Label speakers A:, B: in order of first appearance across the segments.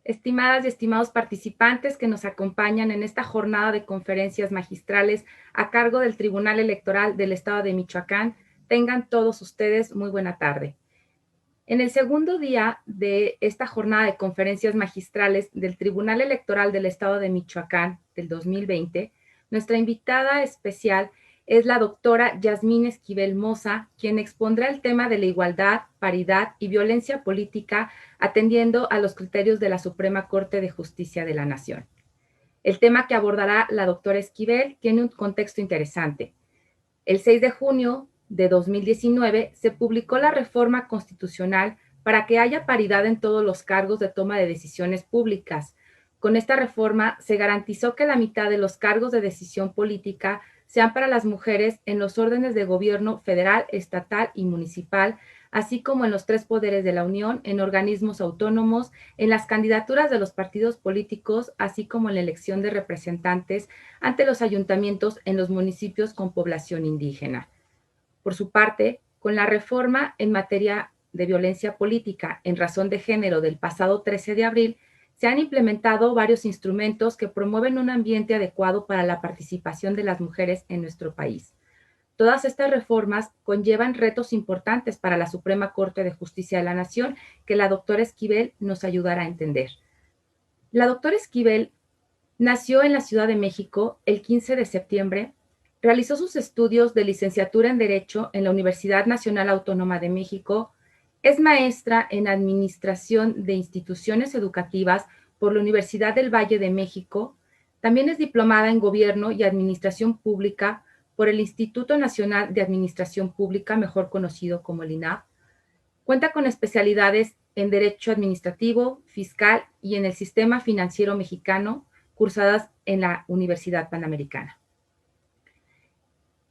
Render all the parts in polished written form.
A: Estimadas y estimados participantes que nos acompañan en esta jornada de conferencias magistrales a cargo del Tribunal Electoral del Estado de Michoacán, tengan todos ustedes muy buena tarde. En el segundo día de esta jornada de conferencias magistrales del Tribunal Electoral del Estado de Michoacán del 2020, nuestra invitada especial es la doctora Yasmín Esquivel Moza, quien expondrá el tema de la igualdad, paridad y violencia política atendiendo a los criterios de la Suprema Corte de Justicia de la Nación. El tema que abordará la doctora Esquivel tiene un contexto interesante. El 6 de junio de 2019 se publicó la reforma constitucional para que haya paridad en todos los cargos de toma de decisiones públicas. Con esta reforma se garantizó que la mitad de los cargos de decisión política sean para las mujeres en los órdenes de gobierno federal, estatal y municipal, así como en los tres poderes de la Unión, en organismos autónomos, en las candidaturas de los partidos políticos, así como en la elección de representantes ante los ayuntamientos en los municipios con población indígena. Por su parte, con la reforma en materia de violencia política en razón de género del pasado 13 de abril, se han implementado varios instrumentos que promueven un ambiente adecuado para la participación de las mujeres en nuestro país. Todas estas reformas conllevan retos importantes para la Suprema Corte de Justicia de la Nación que la doctora Esquivel nos ayudará a entender. La doctora Esquivel nació en la Ciudad de México el 15 de septiembre, realizó sus estudios de licenciatura en Derecho en la Universidad Nacional Autónoma de México, es maestra en Administración de Instituciones Educativas por la Universidad del Valle de México, también es diplomada en Gobierno y Administración Pública por el Instituto Nacional de Administración Pública, mejor conocido como el INAP. Cuenta con especialidades en Derecho Administrativo, Fiscal y en el Sistema Financiero Mexicano, cursadas en la Universidad Panamericana.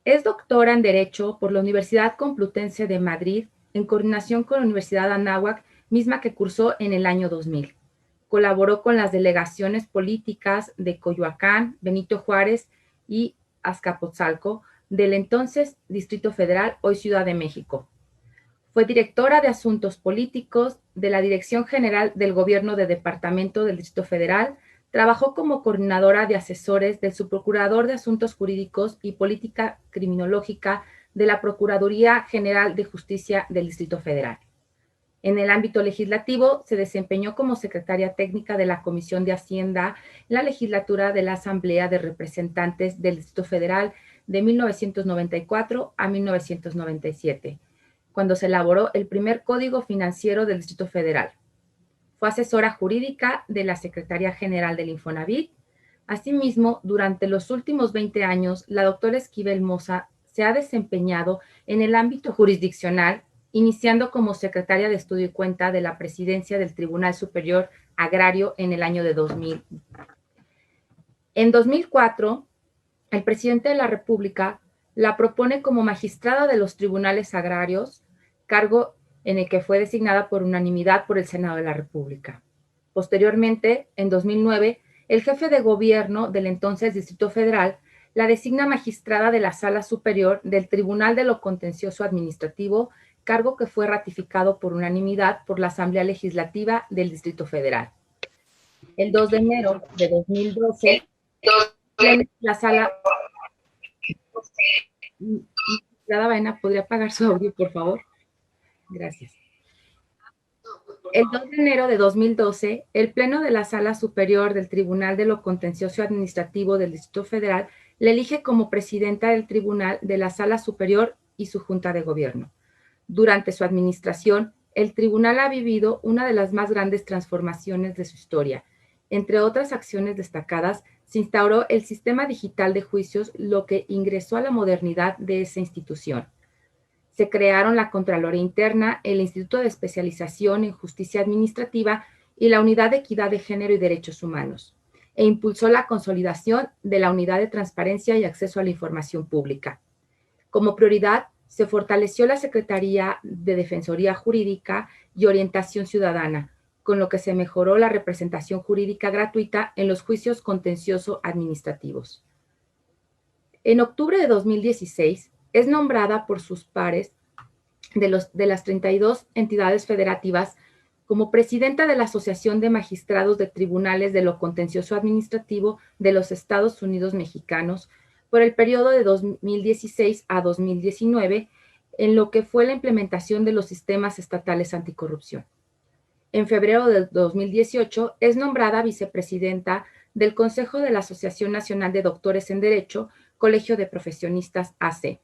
A: Es doctora en Derecho por la Universidad Complutense de Madrid, en coordinación con la Universidad Anáhuac, misma que cursó en el año 2000. Colaboró con las delegaciones políticas de Coyoacán, Benito Juárez y Azcapotzalco del entonces Distrito Federal, hoy Ciudad de México. Fue directora de Asuntos Políticos de la Dirección General del Gobierno de Departamento del Distrito Federal. Trabajó como coordinadora de asesores del Subprocurador de Asuntos Jurídicos y Política Criminológica de la Procuraduría General de Justicia del Distrito Federal. En el ámbito legislativo, se desempeñó como secretaria técnica de la Comisión de Hacienda en la legislatura de la Asamblea de Representantes del Distrito Federal de 1994 a 1997, cuando se elaboró el primer Código Financiero del Distrito Federal. Fue asesora jurídica de la Secretaría General del Infonavit. Asimismo, durante los últimos 20 años, la doctora Esquivel Moza se ha desempeñado en el ámbito jurisdiccional, iniciando como secretaria de Estudio y Cuenta de la Presidencia del Tribunal Superior Agrario en el año de 2000. En 2004, el presidente de la República la propone como magistrada de los tribunales agrarios, cargo en el que fue designada por unanimidad por el Senado de la República. Posteriormente, en 2009, el jefe de gobierno del entonces Distrito Federal la designa magistrada de la Sala Superior del Tribunal de lo Contencioso Administrativo, cargo que fue ratificado por unanimidad por la Asamblea Legislativa del Distrito Federal. El 2 de enero de 2012, la Sala... Magistrada Baena, ¿podría apagar su audio, por favor? Gracias. El 2 de enero de 2012, el Pleno de la Sala Superior del Tribunal de lo Contencioso Administrativo del Distrito Federal le elige como presidenta del Tribunal de la Sala Superior y su Junta de Gobierno. Durante su administración, el tribunal ha vivido una de las más grandes transformaciones de su historia. Entre otras acciones destacadas, se instauró el sistema digital de juicios, lo que ingresó a la modernidad de esa institución. Se crearon la Contraloría Interna, el Instituto de Especialización en Justicia Administrativa y la Unidad de Equidad de Género y Derechos Humanos, e impulsó la consolidación de la Unidad de Transparencia y Acceso a la Información Pública. Como prioridad, se fortaleció la Secretaría de Defensoría Jurídica y Orientación Ciudadana, con lo que se mejoró la representación jurídica gratuita en los juicios contencioso administrativos. En octubre de 2016, es nombrada por sus pares de las 32 entidades federativas como presidenta de la Asociación de Magistrados de Tribunales de lo Contencioso Administrativo de los Estados Unidos Mexicanos por el periodo de 2016 a 2019, en lo que fue la implementación de los sistemas estatales anticorrupción. En febrero de 2018 es nombrada vicepresidenta del Consejo de la Asociación Nacional de Doctores en Derecho, Colegio de Profesionistas AC.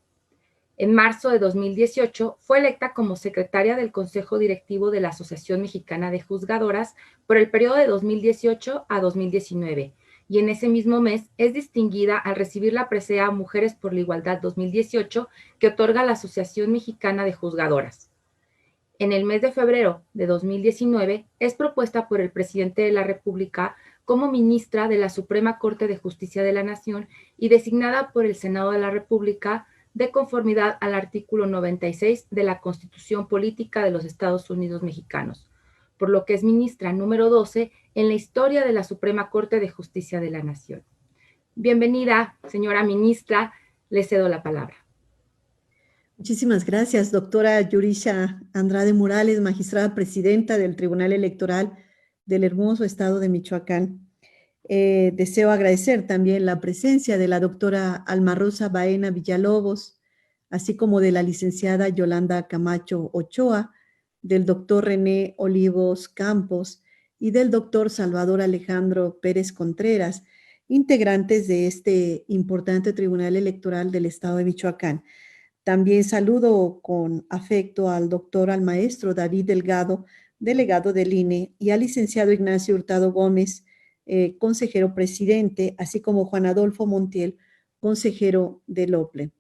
A: En marzo de 2018 fue electa como secretaria del Consejo Directivo de la Asociación Mexicana de Juzgadoras por el periodo de 2018 a 2019, y en ese mismo mes es distinguida al recibir la presea Mujeres por la Igualdad 2018 que otorga la Asociación Mexicana de Juzgadoras. En el mes de febrero de 2019 es propuesta por el presidente de la República como ministra de la Suprema Corte de Justicia de la Nación y designada por el Senado de la República de conformidad al artículo 96 de la Constitución Política de los Estados Unidos Mexicanos, por lo que es ministra número 12 en la historia de la Suprema Corte de Justicia de la Nación. Bienvenida, señora ministra, le cedo la palabra.
B: Muchísimas gracias, doctora Yurisha Andrade Morales, magistrada presidenta del Tribunal Electoral del hermoso estado de Michoacán. Deseo agradecer también la presencia de la doctora Alma Rosa Baena Villalobos, así como de la licenciada Yolanda Camacho Ochoa, del doctor René Olivos Campos y del doctor Salvador Alejandro Pérez Contreras, integrantes de este importante Tribunal Electoral del estado de Michoacán. También saludo con afecto al doctor, al maestro David Delgado, delegado del INE, y al licenciado Ignacio Hurtado Gómez, consejero presidente, así como Juan Adolfo Montiel, consejero del OPLE.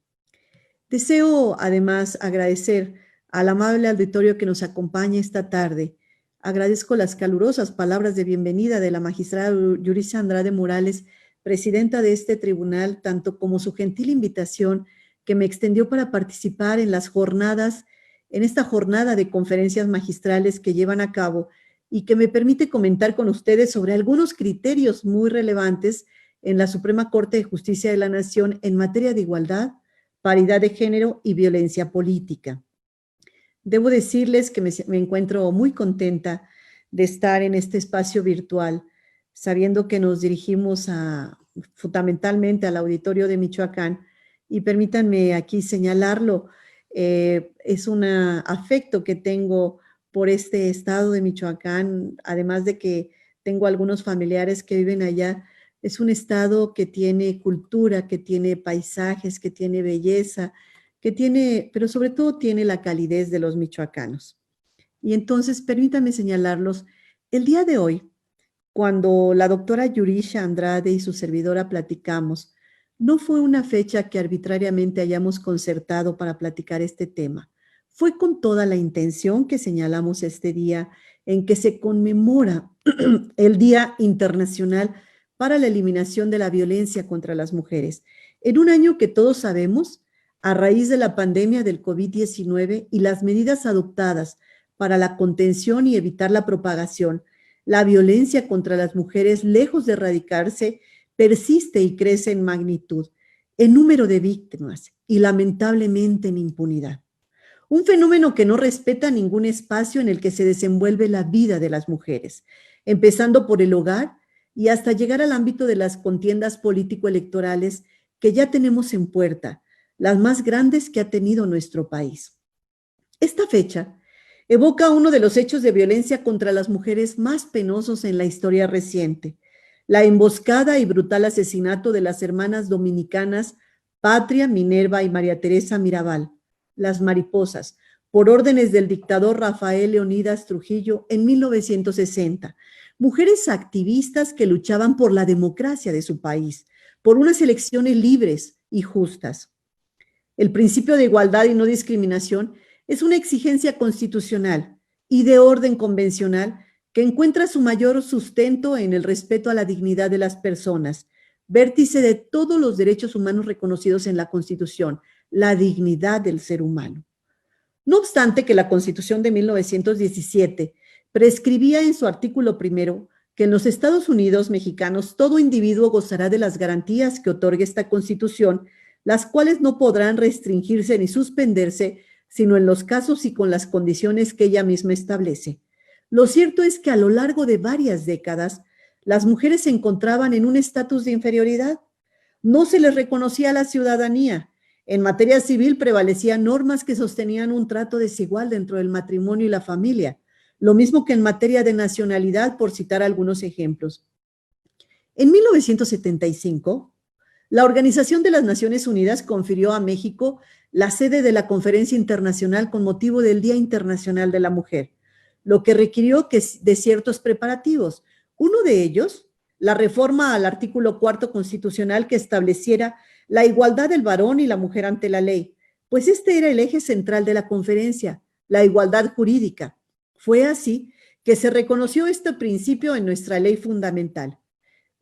B: Deseo además agradecer al amable auditorio que nos acompaña esta tarde. Agradezco las calurosas palabras de bienvenida de la magistrada Yurisha Andrade Morales, presidenta de este tribunal, tanto como su gentil invitación que me extendió para participar en las jornadas, en esta jornada de conferencias magistrales que llevan a cabo y que me permite comentar con ustedes sobre algunos criterios muy relevantes en la Suprema Corte de Justicia de la Nación en materia de igualdad, paridad de género y violencia política. Debo decirles que me encuentro muy contenta de estar en este espacio virtual, sabiendo que nos dirigimos fundamentalmente al auditorio de Michoacán, y permítanme aquí señalarlo, es un afecto que tengo por este estado de Michoacán, además de que tengo algunos familiares que viven allá. Es un estado que tiene cultura, que tiene paisajes, que tiene belleza, que tiene, pero sobre todo tiene la calidez de los michoacanos. Y entonces, permítanme señalarlos, el día de hoy, cuando la doctora Yurisha Andrade y su servidora platicamos, no fue una fecha que arbitrariamente hayamos concertado para platicar este tema. Fue con toda la intención que señalamos este día en que se conmemora el Día Internacional para la Eliminación de la Violencia contra las Mujeres, en un año que todos sabemos, a raíz de la pandemia del COVID-19 y las medidas adoptadas para la contención y evitar la propagación, la violencia contra las mujeres, lejos de erradicarse, persiste y crece en magnitud, en número de víctimas y lamentablemente en impunidad. Un fenómeno que no respeta ningún espacio en el que se desenvuelve la vida de las mujeres, empezando por el hogar y hasta llegar al ámbito de las contiendas político-electorales que ya tenemos en puerta, las más grandes que ha tenido nuestro país. Esta fecha evoca uno de los hechos de violencia contra las mujeres más penosos en la historia reciente, la emboscada y brutal asesinato de las hermanas dominicanas Patria, Minerva y María Teresa Mirabal, las mariposas, por órdenes del dictador Rafael Leónidas Trujillo en 1960, mujeres activistas que luchaban por la democracia de su país, por unas elecciones libres y justas. El principio de igualdad y no discriminación es una exigencia constitucional y de orden convencional que encuentra su mayor sustento en el respeto a la dignidad de las personas, vértice de todos los derechos humanos reconocidos en la Constitución, la dignidad del ser humano. No obstante que la Constitución de 1917 prescribía en su artículo primero que en los Estados Unidos mexicanos todo individuo gozará de las garantías que otorga esta Constitución, las cuales no podrán restringirse ni suspenderse, sino en los casos y con las condiciones que ella misma establece. Lo cierto es que a lo largo de varias décadas, las mujeres se encontraban en un estatus de inferioridad. No se les reconocía la ciudadanía. En materia civil prevalecían normas que sostenían un trato desigual dentro del matrimonio y la familia, lo mismo que en materia de nacionalidad, por citar algunos ejemplos. En 1975, la Organización de las Naciones Unidas confirió a México la sede de la Conferencia Internacional con motivo del Día Internacional de la Mujer, lo que requirió de ciertos preparativos. Uno de ellos, la reforma al artículo 4 constitucional que estableciera la igualdad del varón y la mujer ante la ley, pues este era el eje central de la conferencia, la igualdad jurídica. Fue así que se reconoció este principio en nuestra ley fundamental.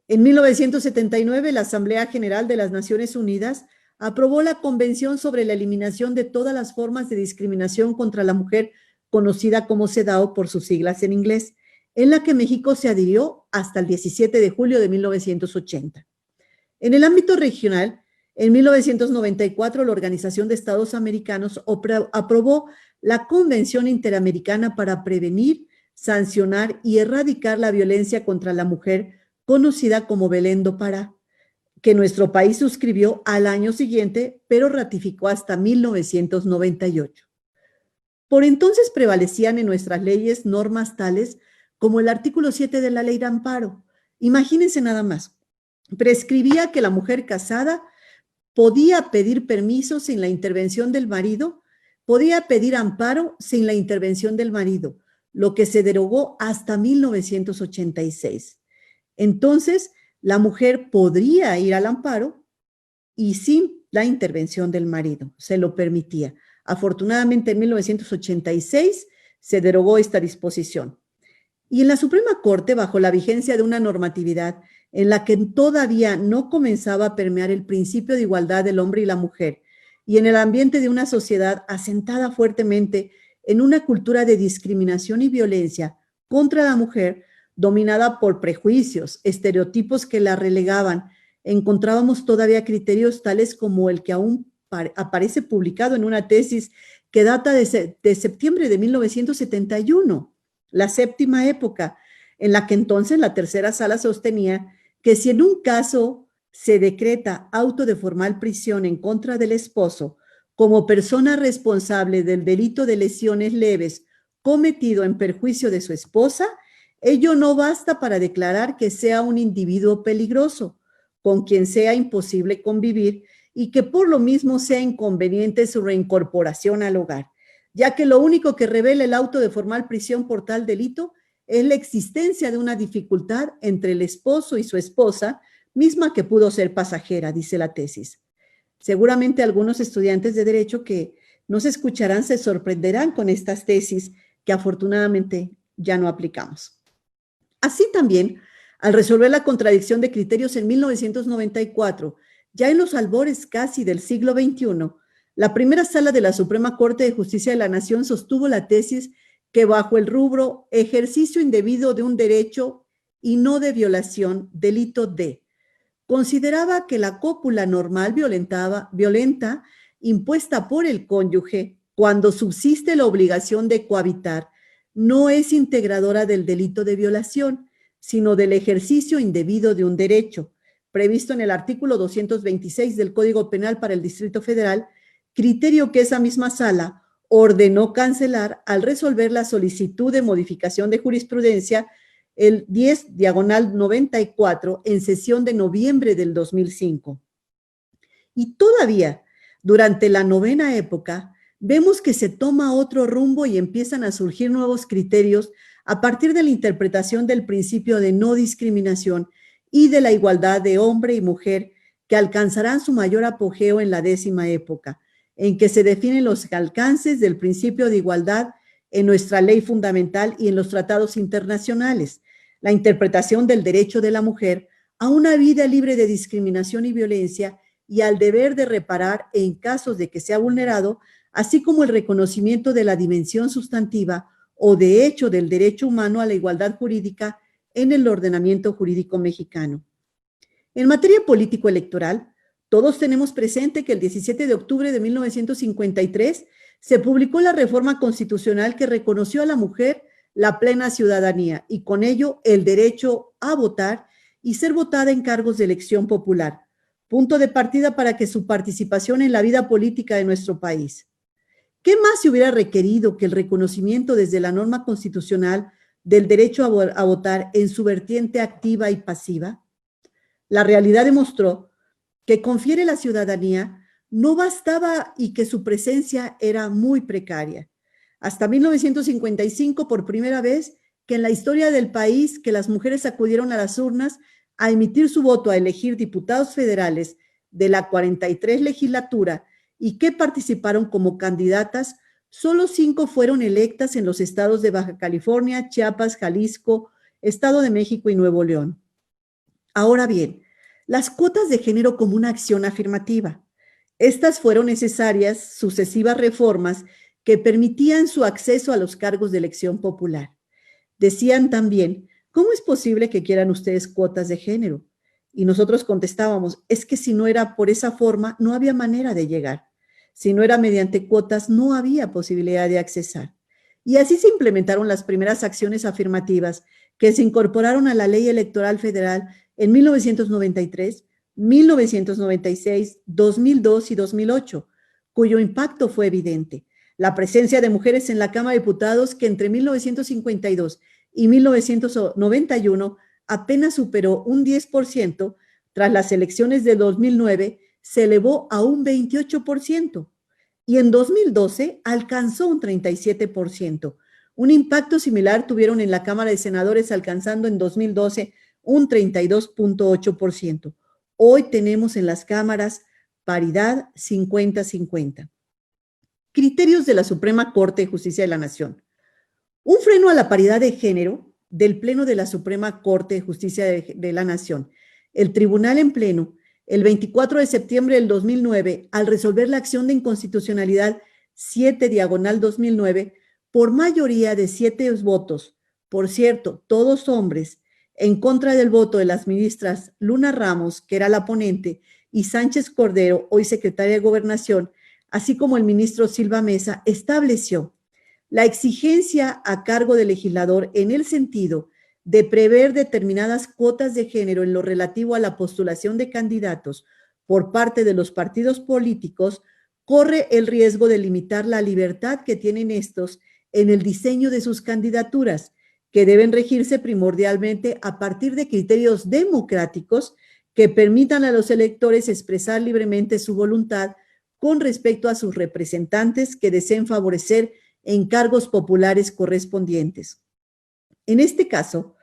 B: En 1979, la Asamblea General de las Naciones Unidas aprobó la Convención sobre la Eliminación de todas las formas de discriminación contra la mujer, conocida como CEDAW por sus siglas en inglés, en la que México se adhirió hasta el 17 de julio de 1980. En el ámbito regional, en 1994, la Organización de Estados Americanos aprobó la Convención Interamericana para prevenir, sancionar y erradicar la violencia contra la mujer, conocida como Belén do Pará, que nuestro país suscribió al año siguiente, pero ratificó hasta 1998. Por entonces prevalecían en nuestras leyes normas tales como el artículo 7 de la Ley de Amparo. Imagínense nada más. Prescribía que la mujer casada podía pedir permiso sin la intervención del marido, podía pedir amparo sin la intervención del marido, lo que se derogó hasta 1986. Entonces, la mujer podría ir al amparo y sin la intervención del marido, se lo permitía. Afortunadamente, en 1986 se derogó esta disposición. Y en la Suprema Corte, bajo la vigencia de una normatividad en la que todavía no comenzaba a permear el principio de igualdad del hombre y la mujer, y en el ambiente de una sociedad asentada fuertemente en una cultura de discriminación y violencia contra la mujer, dominada por prejuicios, estereotipos que la relegaban, encontrábamos todavía criterios tales como el que aún aparece publicado en una tesis que data de septiembre de 1971, la séptima época, en la que entonces la tercera sala sostenía que si en un caso se decreta auto de formal prisión en contra del esposo como persona responsable del delito de lesiones leves cometido en perjuicio de su esposa, ello no basta para declarar que sea un individuo peligroso, con quien sea imposible convivir y que por lo mismo sea inconveniente su reincorporación al hogar, ya que lo único que revela el auto de formal prisión por tal delito es la existencia de una dificultad entre el esposo y su esposa, misma que pudo ser pasajera, dice la tesis. Seguramente algunos estudiantes de Derecho que nos escucharán se sorprenderán con estas tesis que afortunadamente ya no aplicamos. Así también, al resolver la contradicción de criterios en 1994, ya en los albores casi del siglo XXI, la primera sala de la Suprema Corte de Justicia de la Nación sostuvo la tesis que bajo el rubro ejercicio indebido de un derecho y no de violación, delito de, consideraba que la cópula normal violenta impuesta por el cónyuge cuando subsiste la obligación de cohabitar no es integradora del delito de violación, sino del ejercicio indebido de un derecho, previsto en el artículo 226 del Código Penal para el Distrito Federal, criterio que esa misma sala ordenó cancelar al resolver la solicitud de modificación de jurisprudencia el 10/94 en sesión de noviembre del 2005. Y todavía, durante la novena época, vemos que se toma otro rumbo y empiezan a surgir nuevos criterios a partir de la interpretación del principio de no discriminación y de la igualdad de hombre y mujer que alcanzarán su mayor apogeo en la 10ª época, en que se definen los alcances del principio de igualdad en nuestra ley fundamental y en los tratados internacionales, la interpretación del derecho de la mujer a una vida libre de discriminación y violencia y al deber de reparar en casos de que sea vulnerado, así como el reconocimiento de la dimensión sustantiva o de hecho del derecho humano a la igualdad jurídica en el ordenamiento jurídico mexicano. En materia político-electoral, todos tenemos presente que el 17 de octubre de 1953 se publicó la reforma constitucional que reconoció a la mujer la plena ciudadanía y con ello el derecho a votar y ser votada en cargos de elección popular, punto de partida para que su participación en la vida política de nuestro país. ¿Qué más se hubiera requerido que el reconocimiento desde la norma constitucional del derecho a votar en su vertiente activa y pasiva? La realidad demostró que confiere la ciudadanía no bastaba y que su presencia era muy precaria. Hasta 1955, por primera vez que en la historia del país, que las mujeres acudieron a las urnas a emitir su voto a elegir diputados federales de la 43 legislatura y que participaron como candidatas, solo 5 fueron electas en los estados de Baja California, Chiapas, Jalisco, Estado de México y Nuevo León. Ahora bien, las cuotas de género como una acción afirmativa. Estas fueron necesarias sucesivas reformas que permitían su acceso a los cargos de elección popular. Decían también, ¿cómo es posible que quieran ustedes cuotas de género? Y nosotros contestábamos, es que si no era por esa forma, no había manera de llegar. Si no era mediante cuotas, no había posibilidad de accesar. Y así se implementaron las primeras acciones afirmativas que se incorporaron a la Ley Electoral Federal en 1993, 1996, 2002 y 2008, cuyo impacto fue evidente. La presencia de mujeres en la Cámara de Diputados, que entre 1952 y 1991 apenas superó un 10%, tras las elecciones de 2009 se elevó a un 28% y en 2012 alcanzó un 37%. Un impacto similar tuvieron en la Cámara de Senadores, alcanzando en 2012 un 32.8%. Hoy tenemos en las cámaras paridad 50-50. Criterios de la Suprema Corte de Justicia de la Nación. Un freno a la paridad de género del Pleno de la Suprema Corte de Justicia de la Nación. El Tribunal en Pleno, el 24 de septiembre del 2009, al resolver la acción de inconstitucionalidad 7/2009, por mayoría de 7 votos, por cierto, todos hombres, en contra del voto de las ministras Luna Ramos, que era la ponente, y Sánchez Cordero, hoy secretaria de Gobernación, así como el ministro Silva Mesa, estableció la exigencia a cargo del legislador en el sentido de prever determinadas cuotas de género en lo relativo a la postulación de candidatos por parte de los partidos políticos, corre el riesgo de limitar la libertad que tienen estos en el diseño de sus candidaturas, que deben regirse primordialmente a partir de criterios democráticos que permitan a los electores expresar libremente su voluntad con respecto a sus representantes que deseen favorecer en cargos populares correspondientes. En este caso,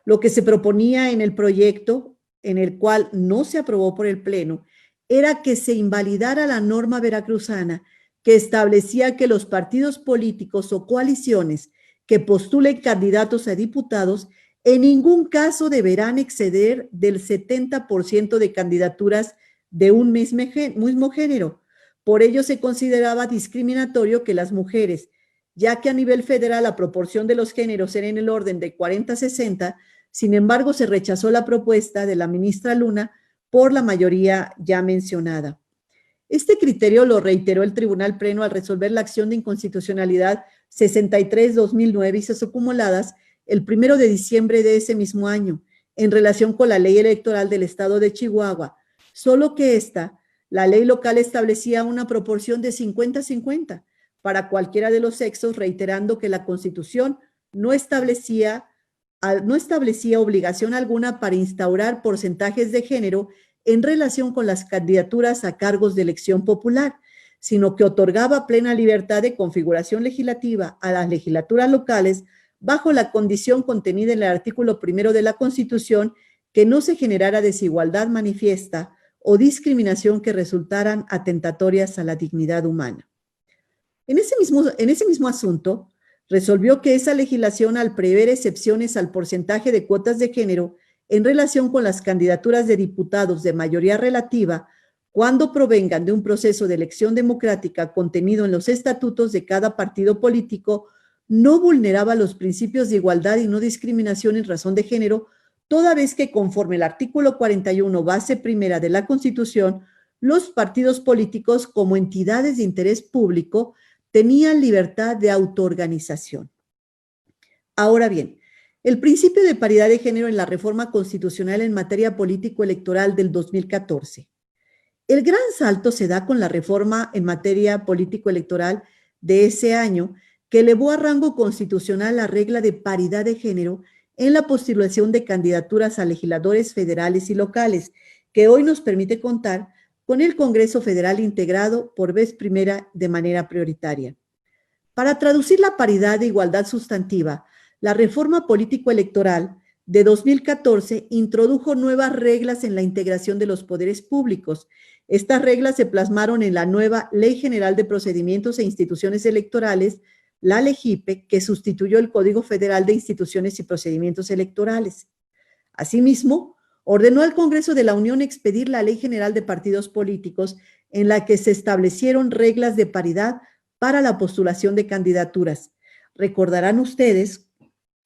B: lo que se proponía en el proyecto, en el cual no se aprobó por el Pleno, era que se invalidara la norma veracruzana que establecía que los partidos políticos o coaliciones que postulen candidatos a diputados en ningún caso deberán exceder del 70% de candidaturas de un mismo género. Por ello se consideraba discriminatorio que las mujeres, ya que a nivel federal la proporción de los géneros era en el orden de 40-60, sin embargo se rechazó la propuesta de la ministra Luna por la mayoría ya mencionada. Este criterio lo reiteró el Tribunal Pleno al resolver la acción de inconstitucionalidad 63/2009 y sus acumuladas el 1 de diciembre de ese mismo año, en relación con la ley electoral del estado de Chihuahua, solo que la ley local establecía una proporción de 50-50 para cualquiera de los sexos, reiterando que la Constitución no establecía obligación alguna para instaurar porcentajes de género en relación con las candidaturas a cargos de elección popular, sino que otorgaba plena libertad de configuración legislativa a las legislaturas locales bajo la condición contenida en el artículo 1 de la Constitución que no se generara desigualdad manifiesta o discriminación que resultaran atentatorias a la dignidad humana. En ese mismo asunto, resolvió que esa legislación, al prever excepciones al porcentaje de cuotas de género en relación con las candidaturas de diputados de mayoría relativa, cuando provengan de un proceso de elección democrática contenido en los estatutos de cada partido político, no vulneraba los principios de igualdad y no discriminación en razón de género, toda vez que conforme el artículo 41, base primera de la Constitución, los partidos políticos como entidades de interés público tenían libertad de autoorganización. Ahora bien, el principio de paridad de género en la reforma constitucional en materia político-electoral del 2014. El gran salto se da con la reforma en materia político-electoral de ese año, que elevó a rango constitucional la regla de paridad de género en la postulación de candidaturas a legisladores federales y locales, que hoy nos permite contar con el Congreso Federal integrado por vez primera de manera prioritaria. Para traducir la paridad de igualdad sustantiva, la reforma político-electoral de 2014 introdujo nuevas reglas en la integración de los poderes públicos. Estas reglas se plasmaron en la nueva Ley General de Procedimientos e Instituciones Electorales, la LEGIPE, que sustituyó el Código Federal de Instituciones y Procedimientos Electorales. Asimismo, ordenó al Congreso de la Unión expedir la Ley General de Partidos Políticos, en la que se establecieron reglas de paridad para la postulación de candidaturas. Recordarán ustedes,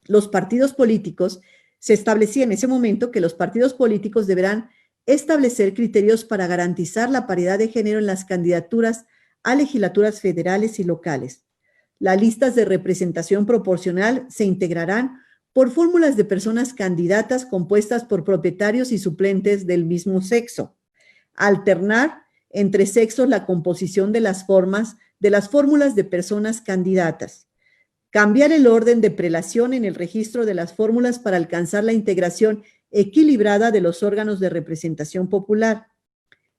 B: los partidos políticos, se establecía en ese momento que los partidos políticos deberán establecer criterios para garantizar la paridad de género en las candidaturas a legislaturas federales y locales. Las listas de representación proporcional se integrarán por fórmulas de personas candidatas compuestas por propietarios y suplentes del mismo sexo. Alternar entre sexos la composición de las fórmulas de personas candidatas. Cambiar el orden de prelación en el registro de las fórmulas para alcanzar la integración equilibrada de los órganos de representación popular.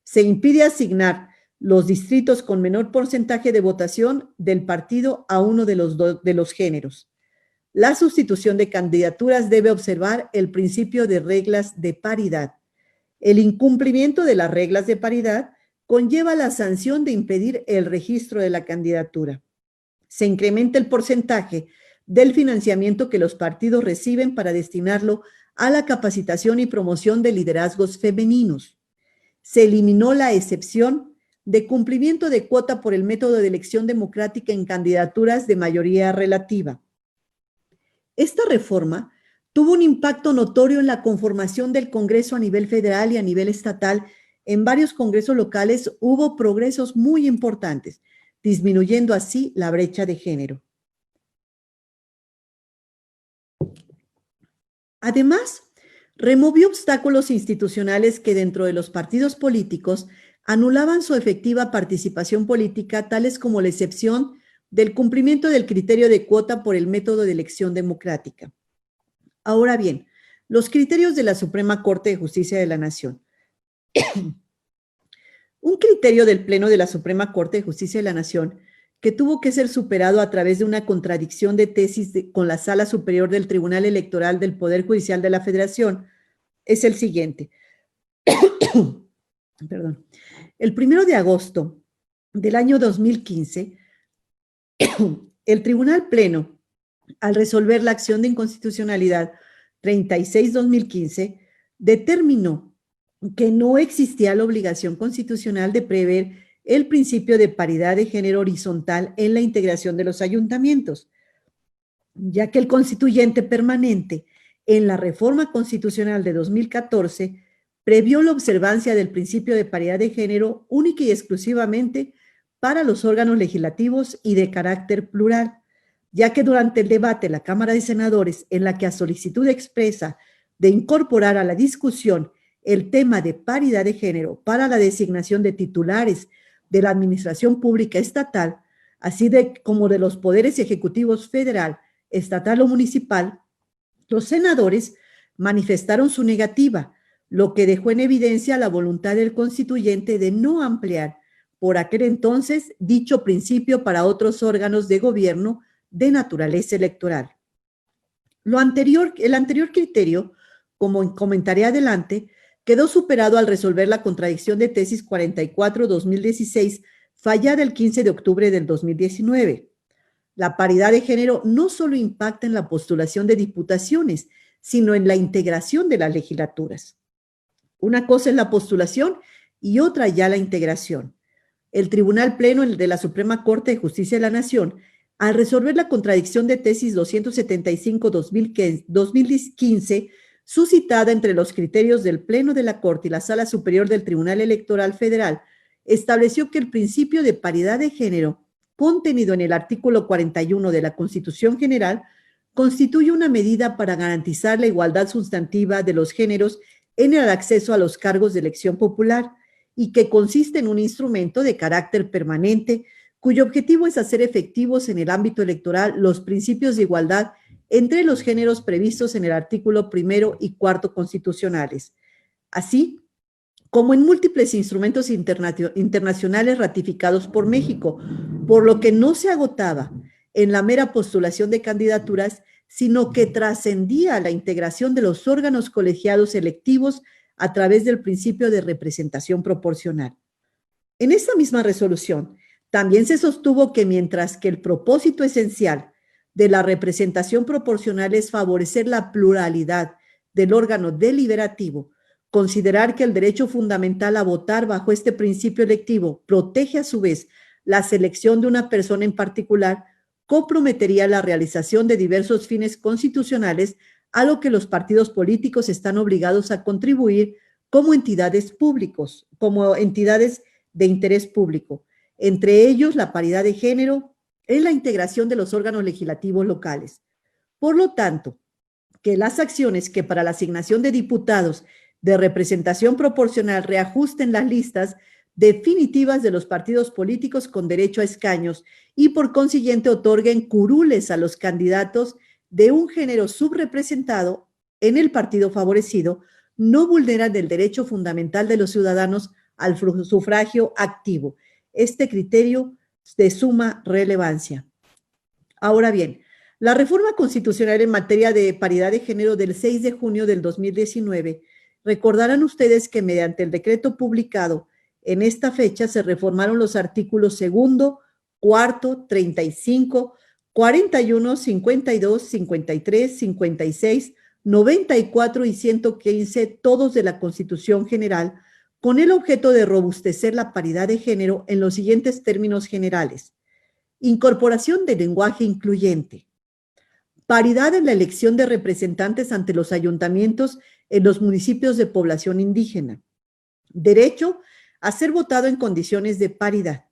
B: Se impide asignar los distritos con menor porcentaje de votación del partido a uno de los géneros. La sustitución de candidaturas debe observar el principio de reglas de paridad. El incumplimiento de las reglas de paridad conlleva la sanción de impedir el registro de la candidatura. Se incrementa el porcentaje del financiamiento que los partidos reciben para destinarlo a la capacitación y promoción de liderazgos femeninos. Se eliminó la excepción de cumplimiento de cuota por el método de elección democrática en candidaturas de mayoría relativa. Esta reforma tuvo un impacto notorio en la conformación del Congreso a nivel federal y a nivel estatal. En varios congresos locales hubo progresos muy importantes, disminuyendo así la brecha de género. Además, removió obstáculos institucionales que dentro de los partidos políticos anulaban su efectiva participación política, tales como la excepción del cumplimiento del criterio de cuota por el método de elección democrática. Ahora bien, los criterios de la Suprema Corte de Justicia de la Nación. Un criterio del Pleno de la Suprema Corte de Justicia de la Nación que tuvo que ser superado a través de una contradicción de tesis con la Sala Superior del Tribunal Electoral del Poder Judicial de la Federación es el siguiente. Perdón. El 1 de agosto del año 2015, el Tribunal Pleno, al resolver la acción de inconstitucionalidad 36-2015, determinó que no existía la obligación constitucional de prever el principio de paridad de género horizontal en la integración de los ayuntamientos, ya que el constituyente permanente en la reforma constitucional de 2014 previó la observancia del principio de paridad de género única y exclusivamente para los órganos legislativos y de carácter plural, ya que durante el debate en la Cámara de Senadores, en la que a solicitud expresa de incorporar a la discusión el tema de paridad de género para la designación de titulares de la administración pública estatal, así como de los poderes ejecutivos federal, estatal o municipal, los senadores manifestaron su negativa, lo que dejó en evidencia la voluntad del constituyente de no ampliar por aquel entonces dicho principio para otros órganos de gobierno de naturaleza electoral. El anterior criterio, como comentaré adelante, quedó superado al resolver la contradicción de tesis 44-2016, fallada el 15 de octubre del 2019. La paridad de género no solo impacta en la postulación de diputaciones, sino en la integración de las legislaturas. Una cosa es la postulación y otra ya la integración. El Tribunal Pleno de la Suprema Corte de Justicia de la Nación, al resolver la contradicción de tesis 275-2015, suscitada entre los criterios del Pleno de la Corte y la Sala Superior del Tribunal Electoral Federal, estableció que el principio de paridad de género, contenido en el artículo 41 de la Constitución General, constituye una medida para garantizar la igualdad sustantiva de los géneros en el acceso a los cargos de elección popular y que consiste en un instrumento de carácter permanente cuyo objetivo es hacer efectivos en el ámbito electoral los principios de igualdad entre los géneros previstos en el artículo 1 y 4 constitucionales, así como en múltiples instrumentos internacionales ratificados por México, por lo que no se agotaba en la mera postulación de candidaturas, sino que trascendía la integración de los órganos colegiados electivos a través del principio de representación proporcional. En esta misma resolución, también se sostuvo que mientras que el propósito esencial de la representación proporcional es favorecer la pluralidad del órgano deliberativo, considerar que el derecho fundamental a votar bajo este principio electivo protege a su vez la selección de una persona en particular, comprometería la realización de diversos fines constitucionales a lo que los partidos políticos están obligados a contribuir como entidades públicos, como entidades de interés público, entre ellos la paridad de género en la integración de los órganos legislativos locales. Por lo tanto, que las acciones que para la asignación de diputados de representación proporcional reajusten las listas definitivas de los partidos políticos con derecho a escaños y por consiguiente otorguen curules a los candidatos de un género subrepresentado en el partido favorecido, no vulneran el derecho fundamental de los ciudadanos al sufragio activo. Este criterio de suma relevancia. Ahora bien, la reforma constitucional en materia de paridad de género del 6 de junio del 2019, recordarán ustedes que mediante el decreto publicado en esta fecha se reformaron los artículos 2, 4, 35, 41, 52, 53, 56, 94 y 115, todos de la Constitución General, con el objeto de robustecer la paridad de género en los siguientes términos generales. Incorporación del lenguaje incluyente. Paridad en la elección de representantes ante los ayuntamientos en los municipios de población indígena. Derecho a ser votado en condiciones de paridad.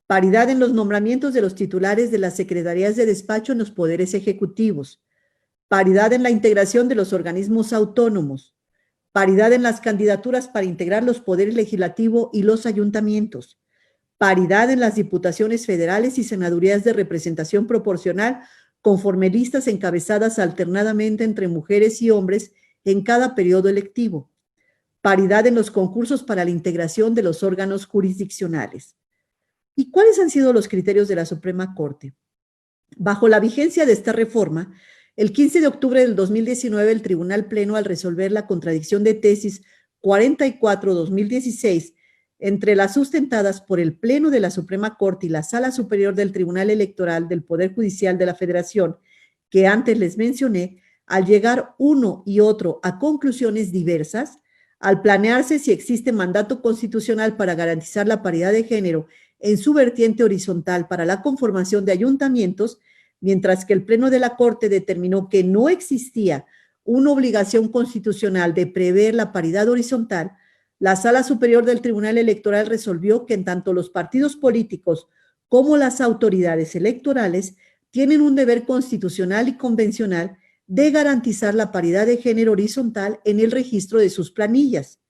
B: Paridad en los nombramientos de los titulares de las secretarías de despacho en los poderes ejecutivos. Paridad en la integración de los organismos autónomos. Paridad en las candidaturas para integrar los poderes legislativo y los ayuntamientos. Paridad en las diputaciones federales y senadurías de representación proporcional conforme listas encabezadas alternadamente entre mujeres y hombres en cada periodo electivo. Paridad en los concursos para la integración de los órganos jurisdiccionales. ¿Y cuáles han sido los criterios de la Suprema Corte? Bajo la vigencia de esta reforma, el 15 de octubre del 2019, el Tribunal Pleno, al resolver la contradicción de tesis 44-2016 entre las sustentadas por el Pleno de la Suprema Corte y la Sala Superior del Tribunal Electoral del Poder Judicial de la Federación, que antes les mencioné, al llegar uno y otro a conclusiones diversas, al planearse si existe mandato constitucional para garantizar la paridad de género en su vertiente horizontal para la conformación de ayuntamientos, mientras que el Pleno de la Corte determinó que no existía una obligación constitucional de prever la paridad horizontal, la Sala Superior del Tribunal Electoral resolvió que en tanto los partidos políticos como las autoridades electorales tienen un deber constitucional y convencional de garantizar la paridad de género horizontal en el registro de sus planillas.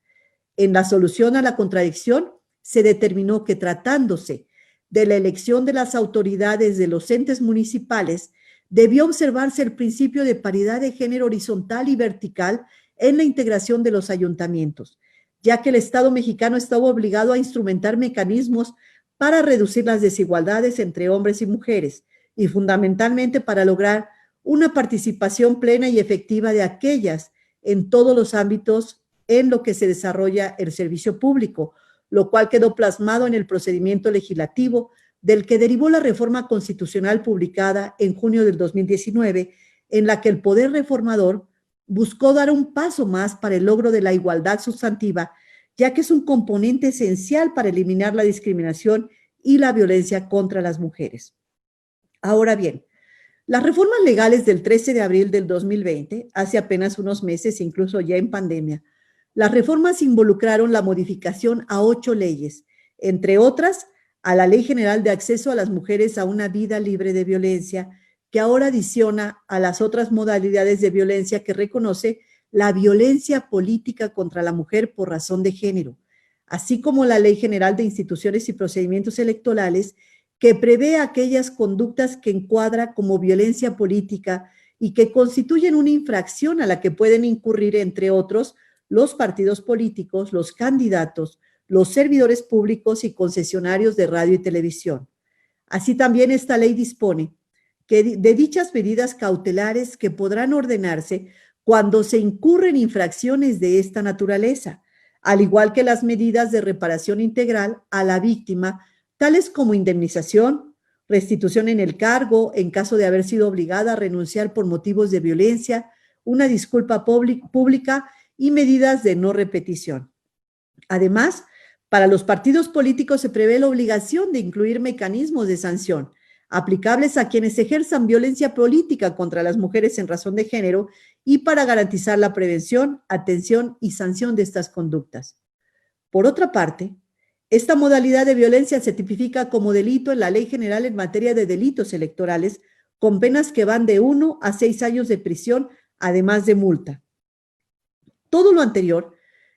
B: En la solución a la contradicción, se determinó que tratándose de la elección de las autoridades de los entes municipales, debió observarse el principio de paridad de género horizontal y vertical en la integración de los ayuntamientos, ya que el Estado mexicano estaba obligado a instrumentar mecanismos para reducir las desigualdades entre hombres y mujeres y fundamentalmente para lograr una participación plena y efectiva de aquellas en todos los ámbitos en lo que se desarrolla el servicio público, lo cual quedó plasmado en el procedimiento legislativo del que derivó la reforma constitucional publicada en junio del 2019, en la que el Poder Reformador buscó dar un paso más para el logro de la igualdad sustantiva, ya que es un componente esencial para eliminar la discriminación y la violencia contra las mujeres. Ahora bien, las reformas legales del 13 de abril del 2020, hace apenas unos meses, incluso ya en pandemia, las reformas involucraron la modificación a 8 leyes, entre otras, a la Ley General de Acceso a las Mujeres a una Vida Libre de Violencia, que ahora adiciona a las otras modalidades de violencia que reconoce la violencia política contra la mujer por razón de género, así como la Ley General de Instituciones y Procedimientos Electorales, que prevé aquellas conductas que encuadra como violencia política y que constituyen una infracción a la que pueden incurrir, entre otros, los partidos políticos, los candidatos, los servidores públicos y concesionarios de radio y televisión. Así también esta ley dispone que de dichas medidas cautelares que podrán ordenarse cuando se incurren infracciones de esta naturaleza, al igual que las medidas de reparación integral a la víctima, tales como indemnización, restitución en el cargo en caso de haber sido obligada a renunciar por motivos de violencia, una disculpa pública y medidas de no repetición. Además, para los partidos políticos se prevé la obligación de incluir mecanismos de sanción aplicables a quienes ejerzan violencia política contra las mujeres en razón de género y para garantizar la prevención, atención y sanción de estas conductas. Por otra parte, esta modalidad de violencia se tipifica como delito en la Ley General en materia de delitos electorales, con penas que van de 1 a 6 años de prisión, además de multa. Todo lo anterior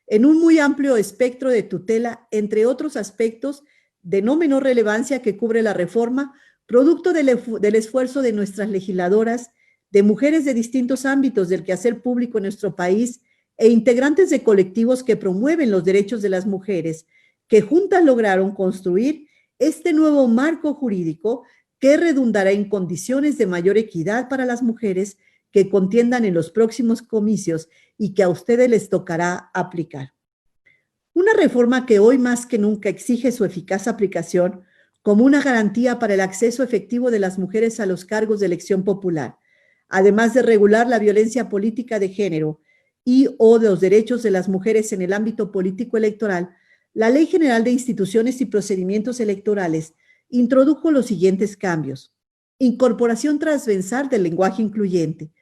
B: en un muy amplio espectro de tutela, entre otros aspectos de no menor relevancia que cubre la reforma, producto del esfuerzo de nuestras legisladoras, de mujeres de distintos ámbitos del quehacer público en nuestro país e integrantes de colectivos que promueven los derechos de las mujeres, que juntas lograron construir este nuevo marco jurídico que redundará en condiciones de mayor equidad para las mujeres que contiendan en los próximos comicios y que a ustedes les tocará aplicar. Una reforma que hoy más que nunca exige su eficaz aplicación como una garantía para el acceso efectivo de las mujeres a los cargos de elección popular, además de regular la violencia política de género y o de los derechos de las mujeres en el ámbito político electoral. La Ley General de Instituciones y Procedimientos Electorales introdujo los siguientes cambios: incorporación transversal del lenguaje incluyente,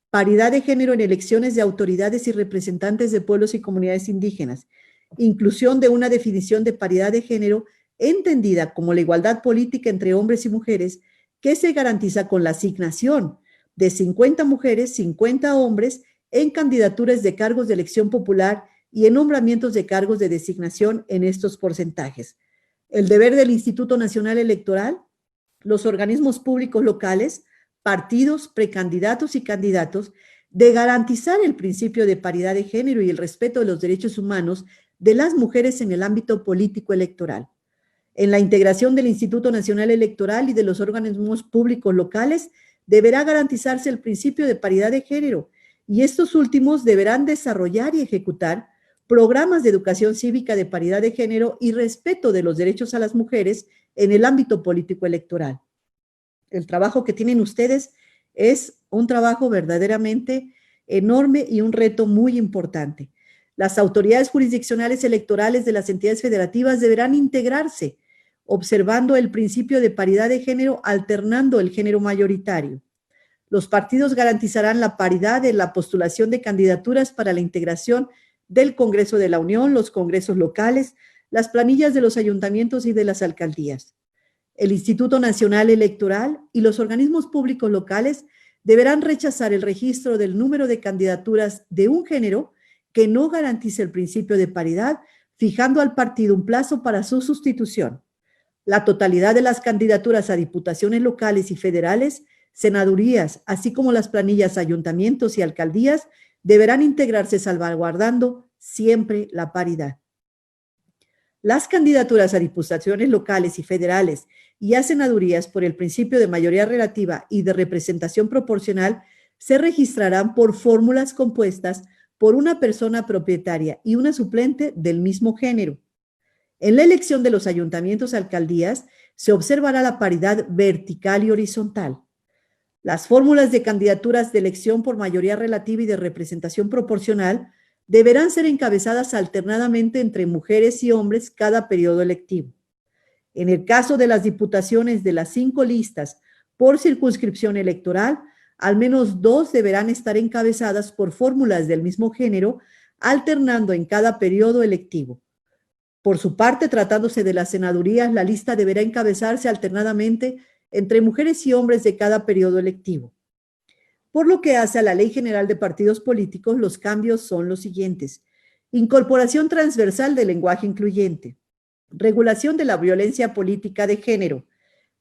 B: paridad de género en elecciones de autoridades y representantes de pueblos y comunidades indígenas, inclusión de una definición de paridad de género entendida como la igualdad política entre hombres y mujeres, que se garantiza con la asignación de 50 mujeres, 50 hombres en candidaturas de cargos de elección popular y en nombramientos de cargos de designación en estos porcentajes. El deber del Instituto Nacional Electoral, los organismos públicos locales, partidos, precandidatos y candidatos, de garantizar el principio de paridad de género y el respeto de los derechos humanos de las mujeres en el ámbito político electoral. En la integración del Instituto Nacional Electoral y de los organismos públicos locales, deberá garantizarse el principio de paridad de género, y estos últimos deberán desarrollar y ejecutar programas de educación cívica de paridad de género y respeto de los derechos a las mujeres en el ámbito político electoral. El trabajo que tienen ustedes es un trabajo verdaderamente enorme y un reto muy importante. Las autoridades jurisdiccionales electorales de las entidades federativas deberán integrarse, observando el principio de paridad de género, alternando el género mayoritario. Los partidos garantizarán la paridad en la postulación de candidaturas para la integración del Congreso de la Unión, los congresos locales, las planillas de los ayuntamientos y de las alcaldías. El Instituto Nacional Electoral y los organismos públicos locales deberán rechazar el registro del número de candidaturas de un género que no garantice el principio de paridad, fijando al partido un plazo para su sustitución. La totalidad de las candidaturas a diputaciones locales y federales, senadurías, así como las planillas ayuntamientos y alcaldías, deberán integrarse salvaguardando siempre la paridad. Las candidaturas a diputaciones locales y federales y a senadurías por el principio de mayoría relativa y de representación proporcional se registrarán por fórmulas compuestas por una persona propietaria y una suplente del mismo género. En la elección de los ayuntamientos y alcaldías se observará la paridad vertical y horizontal. Las fórmulas de candidaturas de elección por mayoría relativa y de representación proporcional deberán ser encabezadas alternadamente entre mujeres y hombres cada periodo electivo. En el caso de las diputaciones de las 5 listas por circunscripción electoral, al menos 2 deberán estar encabezadas por fórmulas del mismo género, alternando en cada periodo electivo. Por su parte, tratándose de las senadurías, la lista deberá encabezarse alternadamente entre mujeres y hombres de cada periodo electivo. Por lo que hace a la Ley General de Partidos Políticos, los cambios son los siguientes: incorporación transversal del lenguaje incluyente, regulación de la violencia política de género,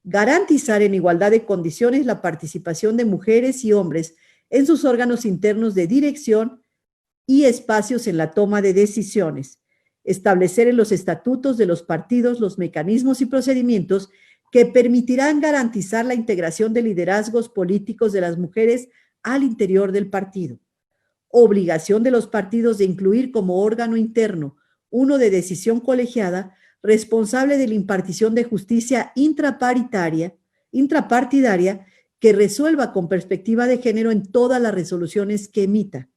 B: garantizar en igualdad de condiciones la participación de mujeres y hombres en sus órganos internos de dirección y espacios en la toma de decisiones, establecer en los estatutos de los partidos los mecanismos y procedimientos que permitirán garantizar la integración de liderazgos políticos de las mujeres al interior del partido. Obligación de los partidos de incluir como órgano interno uno de decisión colegiada responsable de la impartición de justicia intrapartidaria que resuelva con perspectiva de género en todas las resoluciones que emita.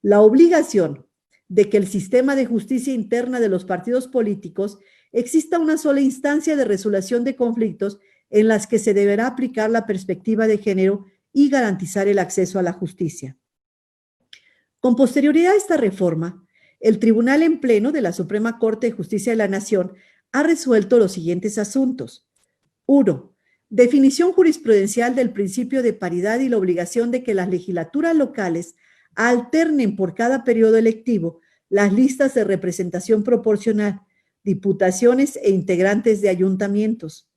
B: La obligación de que el sistema de justicia interna de los partidos políticos exista una sola instancia de resolución de conflictos en las que se deberá aplicar la perspectiva de género y garantizar el acceso a la justicia. Con posterioridad a esta reforma, el Tribunal en Pleno de la Suprema Corte de Justicia de la Nación ha resuelto los siguientes asuntos. 1. Definición jurisprudencial del principio de paridad y la obligación de que las legislaturas locales alternen por cada periodo electivo las listas de representación proporcional, diputaciones e integrantes de ayuntamientos.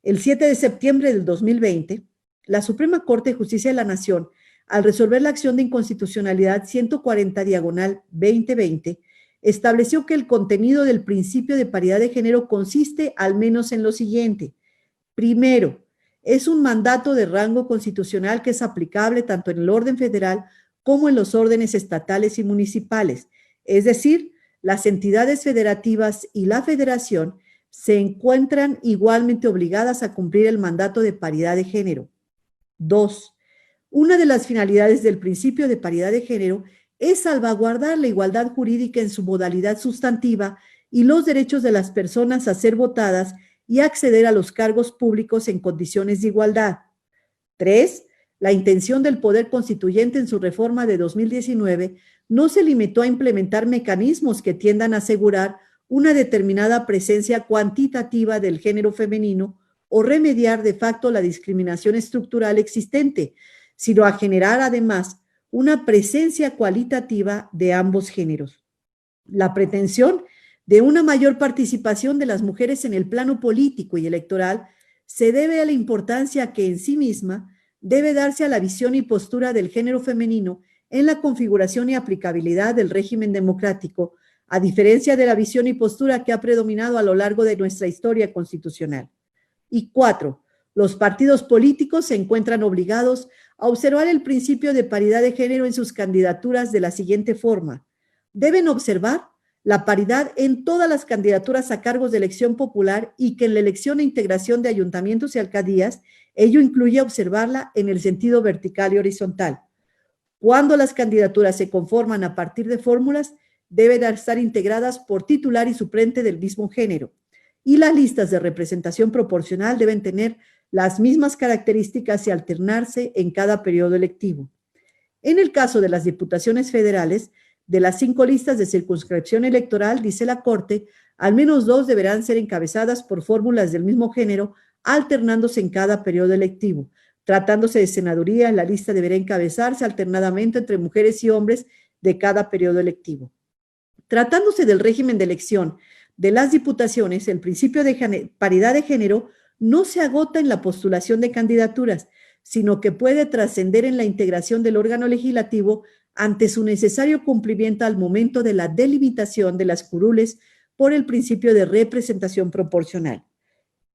B: El 7 de septiembre del 2020, la Suprema Corte de Justicia de la Nación, al resolver la acción de inconstitucionalidad 140/2020, estableció que el contenido del principio de paridad de género consiste al menos en lo siguiente. Primero, es un mandato de rango constitucional que es aplicable tanto en el orden federal como en los órdenes estatales y municipales, es decir, las entidades federativas y la federación se encuentran igualmente obligadas a cumplir el mandato de paridad de género. 2. Una de las finalidades del principio de paridad de género es salvaguardar la igualdad jurídica en su modalidad sustantiva y los derechos de las personas a ser votadas y acceder a los cargos públicos en condiciones de igualdad. 3. La intención del Poder Constituyente en su reforma de 2019 no se limitó a implementar mecanismos que tiendan a asegurar una determinada presencia cuantitativa del género femenino o remediar de facto la discriminación estructural existente, sino a generar además una presencia cualitativa de ambos géneros. La pretensión de una mayor participación de las mujeres en el plano político y electoral se debe a la importancia que en sí misma debe darse a la visión y postura del género femenino en la configuración y aplicabilidad del régimen democrático, a diferencia de la visión y postura que ha predominado a lo largo de nuestra historia constitucional. Y 4. Los partidos políticos se encuentran obligados a observar el principio de paridad de género en sus candidaturas de la siguiente forma. Deben observar la paridad en todas las candidaturas a cargos de elección popular y que en la elección e integración de ayuntamientos y alcaldías, ello incluye observarla en el sentido vertical y horizontal. Cuando las candidaturas se conforman a partir de fórmulas, deben estar integradas por titular y suplente del mismo género. Y las listas de representación proporcional deben tener las mismas características y alternarse en cada periodo electivo. En el caso de las diputaciones federales, de las 5 listas de circunscripción electoral, dice la Corte, al menos 2 deberán ser encabezadas por fórmulas del mismo género, alternándose en cada periodo electivo. Tratándose de senaduría, la lista deberá encabezarse alternadamente entre mujeres y hombres de cada periodo electivo. Tratándose del régimen de elección de las diputaciones, el principio de paridad de género no se agota en la postulación de candidaturas, sino que puede trascender en la integración del órgano legislativo ante su necesario cumplimiento al momento de la delimitación de las curules por el principio de representación proporcional.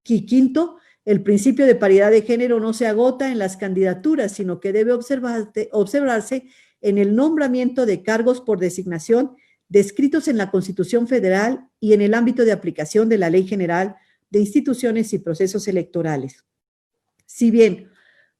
B: Y quinto, el principio de paridad de género no se agota en las candidaturas, sino que debe observarse en el nombramiento de cargos por designación descritos en la Constitución Federal y en el ámbito de aplicación de la Ley General de Instituciones y Procesos Electorales. Si bien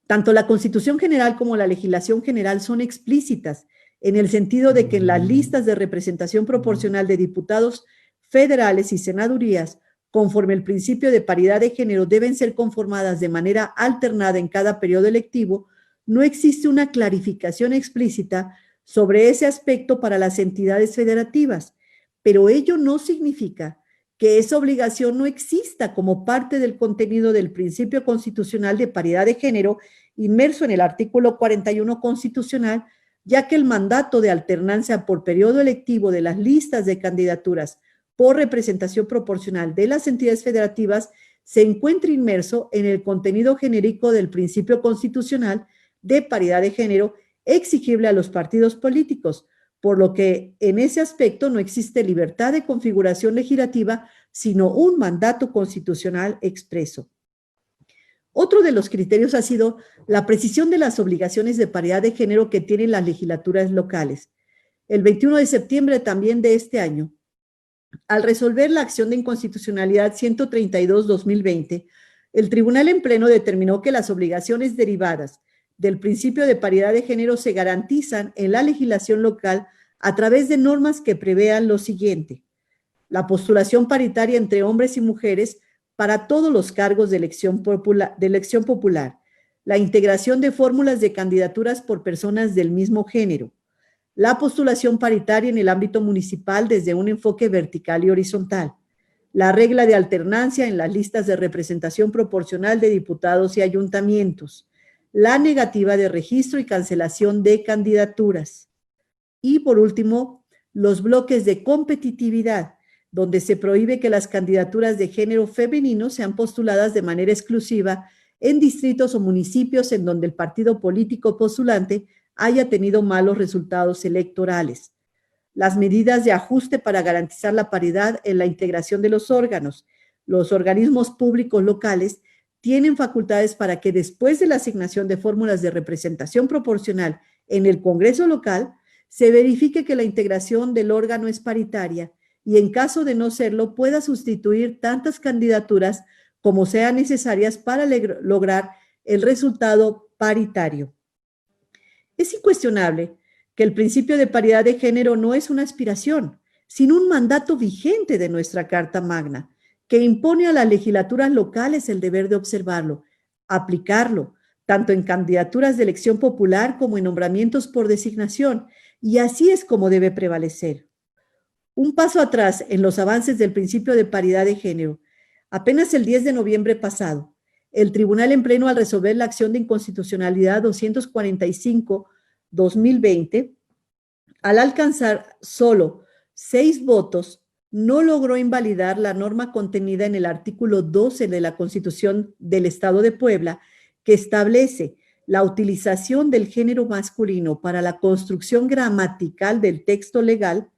B: tanto la Constitución General como la legislación general son explícitas en el sentido de que en las listas de representación proporcional de diputados federales y senadurías, conforme el principio de paridad de género, deben ser conformadas de manera alternada en cada periodo electivo, no existe una clarificación explícita sobre ese aspecto para las entidades federativas, pero ello no significa que esa obligación no exista como parte del contenido del principio constitucional de paridad de género inmerso en el artículo 41 constitucional, ya que el mandato de alternancia por periodo electivo de las listas de candidaturas por representación proporcional de las entidades federativas se encuentra inmerso en el contenido genérico del principio constitucional de paridad de género exigible a los partidos políticos, por lo que en ese aspecto no existe libertad de configuración legislativa, sino un mandato constitucional expreso. Otro de los criterios ha sido la precisión de las obligaciones de paridad de género que tienen las legislaturas locales. El 21 de septiembre también de este año, al resolver la acción de inconstitucionalidad 132-2020, el Tribunal en Pleno determinó que las obligaciones derivadas del principio de paridad de género se garantizan en la legislación local a través de normas que prevean lo siguiente: la postulación paritaria entre hombres y mujeres para todos los cargos de elección popular, la integración de fórmulas de candidaturas por personas del mismo género, la postulación paritaria en el ámbito municipal desde un enfoque vertical y horizontal, la regla de alternancia en las listas de representación proporcional de diputados y ayuntamientos, la negativa de registro y cancelación de candidaturas. Y por último, los bloques de competitividad, donde se prohíbe que las candidaturas de género femenino sean postuladas de manera exclusiva en distritos o municipios en donde el partido político postulante haya tenido malos resultados electorales. Las medidas de ajuste para garantizar la paridad en la integración de los órganos. Los organismos públicos locales tienen facultades para que después de la asignación de fórmulas de representación proporcional en el Congreso local, se verifique que la integración del órgano es paritaria y en caso de no serlo, pueda sustituir tantas candidaturas como sean necesarias para lograr el resultado paritario. Es incuestionable que el principio de paridad de género no es una aspiración, sino un mandato vigente de nuestra Carta Magna, que impone a las legislaturas locales el deber de observarlo, aplicarlo, tanto en candidaturas de elección popular como en nombramientos por designación, y así es como debe prevalecer. Un paso atrás en los avances del principio de paridad de género. Apenas el 10 de noviembre pasado, el Tribunal en Pleno, al resolver la acción de inconstitucionalidad 245-2020, al alcanzar solo 6 votos, no logró invalidar la norma contenida en el artículo 12 de la Constitución del Estado de Puebla, que establece la utilización del género masculino para la construcción gramatical del texto legal,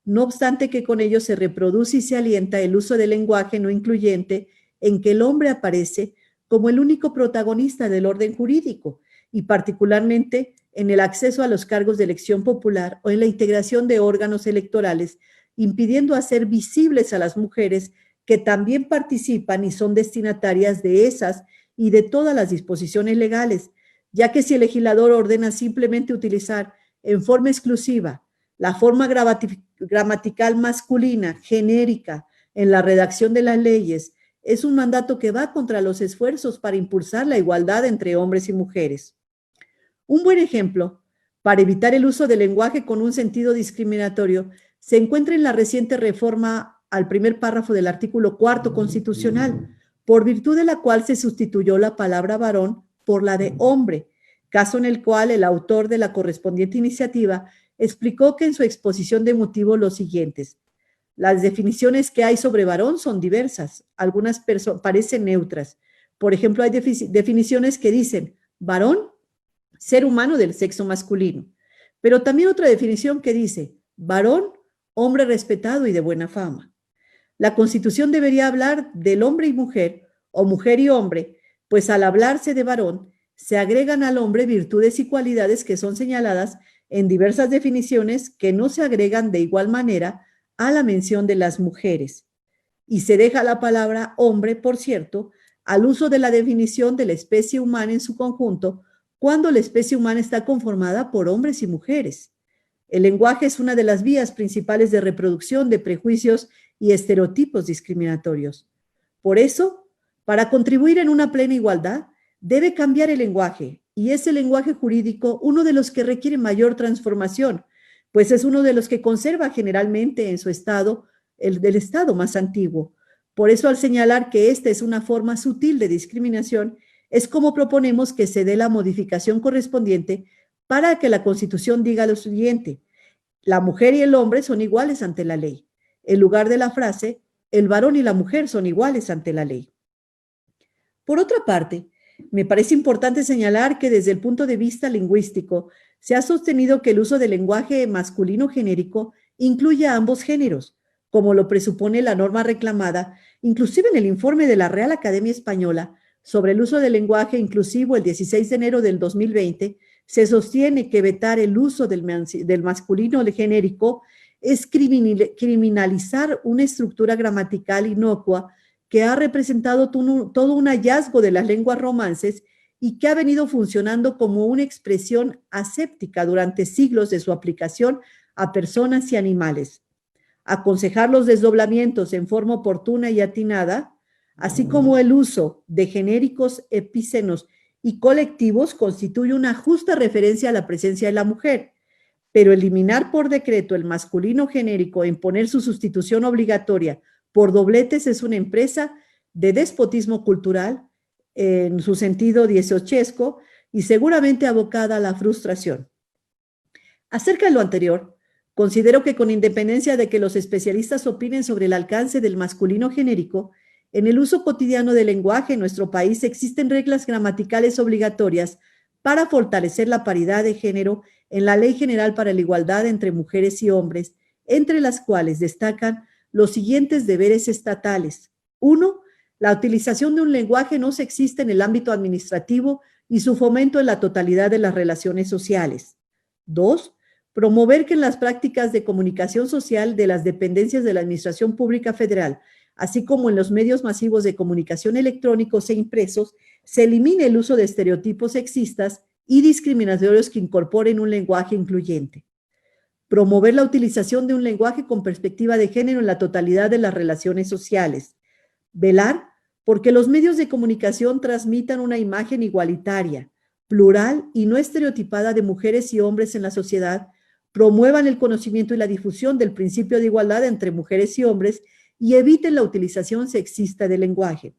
B: no obstante que con ello se reproduce y se alienta el uso del lenguaje no incluyente en que el hombre aparece como el único protagonista del orden jurídico y particularmente en el acceso a los cargos de elección popular o en la integración de órganos electorales, impidiendo hacer visibles a las mujeres que también participan y son destinatarias de esas y de todas las disposiciones legales, ya que si el legislador ordena simplemente utilizar en forma exclusiva la forma gramatical masculina, genérica, en la redacción de las leyes, es un mandato que va contra los esfuerzos para impulsar la igualdad entre hombres y mujeres. Un buen ejemplo para evitar el uso del lenguaje con un sentido discriminatorio se encuentra en la reciente reforma al primer párrafo del artículo 4 constitucional, por virtud de la cual se sustituyó la palabra varón por la de hombre, caso en el cual el autor de la correspondiente iniciativa explicó que en su exposición de motivos los siguientes: las definiciones que hay sobre varón son diversas, algunas parecen neutras. Por ejemplo, hay definiciones que dicen varón, ser humano del sexo masculino, pero también otra definición que dice varón, hombre respetado y de buena fama. La Constitución debería hablar del hombre y mujer, o mujer y hombre, pues al hablarse de varón, se agregan al hombre virtudes y cualidades que son señaladas en diversas definiciones que no se agregan de igual manera a la mención de las mujeres. Y se deja la palabra hombre, por cierto, al uso de la definición de la especie humana en su conjunto, cuando la especie humana está conformada por hombres y mujeres. El lenguaje es una de las vías principales de reproducción de prejuicios y estereotipos discriminatorios. Por eso, para contribuir en una plena igualdad, debe cambiar el lenguaje, y es el lenguaje jurídico uno de los que requiere mayor transformación, pues es uno de los que conserva generalmente en su estado el del Estado más antiguo. Por eso, al señalar que esta es una forma sutil de discriminación, es como proponemos que se dé la modificación correspondiente para que la Constitución diga lo siguiente: la mujer y el hombre son iguales ante la ley, en lugar de la frase, el varón y la mujer son iguales ante la ley. Por otra parte, me parece importante señalar que desde el punto de vista lingüístico se ha sostenido que el uso del lenguaje masculino genérico incluye a ambos géneros, como lo presupone la norma reclamada, inclusive en el informe de la Real Academia Española sobre el uso del lenguaje inclusivo el 16 de enero del 2020, se sostiene que vetar el uso del masculino genérico es criminalizar una estructura gramatical inocua que ha representado todo un hallazgo de las lenguas romances y que ha venido funcionando como una expresión aséptica durante siglos de su aplicación a personas y animales. Aconsejar los desdoblamientos en forma oportuna y atinada, así como el uso de genéricos epícenos y colectivos, constituye una justa referencia a la presencia de la mujer, pero eliminar por decreto el masculino genérico e imponer su sustitución obligatoria por dobletes es una empresa de despotismo cultural en su sentido dieciochesco y seguramente abocada a la frustración. Acerca de lo anterior, considero que con independencia de que los especialistas opinen sobre el alcance del masculino genérico, en el uso cotidiano del lenguaje en nuestro país existen reglas gramaticales obligatorias para fortalecer la paridad de género en la Ley General para la Igualdad entre Mujeres y Hombres, entre las cuales destacan los siguientes deberes estatales. 1. La utilización de un lenguaje no sexista en el ámbito administrativo y su fomento en la totalidad de las relaciones sociales. 2. Promover que en las prácticas de comunicación social de las dependencias de la Administración Pública Federal, así como en los medios masivos de comunicación electrónicos e impresos, se elimine el uso de estereotipos sexistas y discriminatorios que incorporen un lenguaje incluyente. Promover la utilización de un lenguaje con perspectiva de género en la totalidad de las relaciones sociales. Velar porque los medios de comunicación transmitan una imagen igualitaria, plural y no estereotipada de mujeres y hombres en la sociedad, promuevan el conocimiento y la difusión del principio de igualdad entre mujeres y hombres y eviten la utilización sexista del lenguaje.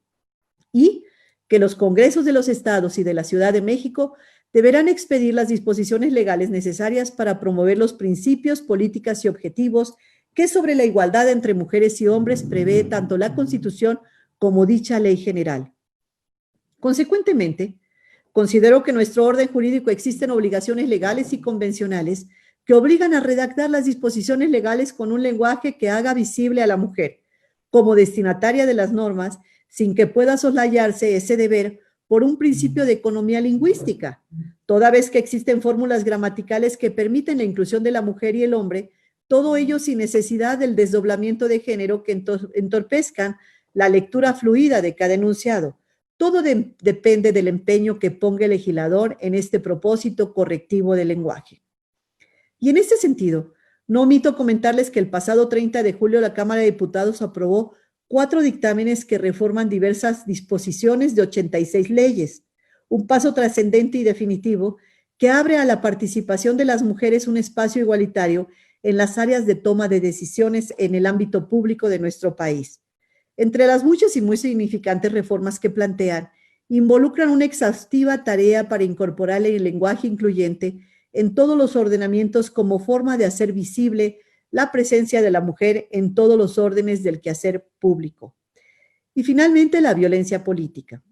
B: Y que los congresos de los estados y de la Ciudad de México deberán expedir las disposiciones legales necesarias para promover los principios, políticas y objetivos que sobre la igualdad entre mujeres y hombres prevé tanto la Constitución como dicha ley general. Consecuentemente, considero que en nuestro orden jurídico existen obligaciones legales y convencionales que obligan a redactar las disposiciones legales con un lenguaje que haga visible a la mujer como destinataria de las normas, sin que pueda soslayarse ese deber por un principio de economía lingüística, toda vez que existen fórmulas gramaticales que permiten la inclusión de la mujer y el hombre, todo ello sin necesidad del desdoblamiento de género que entorpezcan la lectura fluida de cada enunciado. Todo depende del empeño que ponga el legislador en este propósito correctivo del lenguaje. Y en este sentido, no omito comentarles que el pasado 30 de julio la Cámara de Diputados aprobó 4 dictámenes que reforman diversas disposiciones de 86 leyes, un paso trascendente y definitivo que abre a la participación de las mujeres un espacio igualitario en las áreas de toma de decisiones en el ámbito público de nuestro país. Entre las muchas y muy significantes reformas que plantean, involucran una exhaustiva tarea para incorporar el lenguaje incluyente en todos los ordenamientos como forma de hacer visible la presencia de la mujer en todos los órdenes del quehacer público. Y finalmente, la violencia política.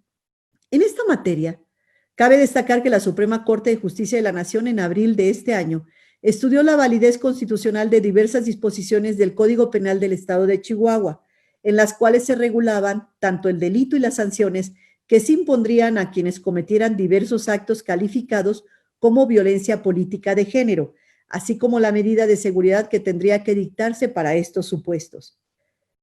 B: En esta materia, cabe destacar que la Suprema Corte de Justicia de la Nación en abril de este año estudió la validez constitucional de diversas disposiciones del Código Penal del Estado de Chihuahua, en las cuales se regulaban tanto el delito y las sanciones que se impondrían a quienes cometieran diversos actos calificados como violencia política de género, así como la medida de seguridad que tendría que dictarse para estos supuestos.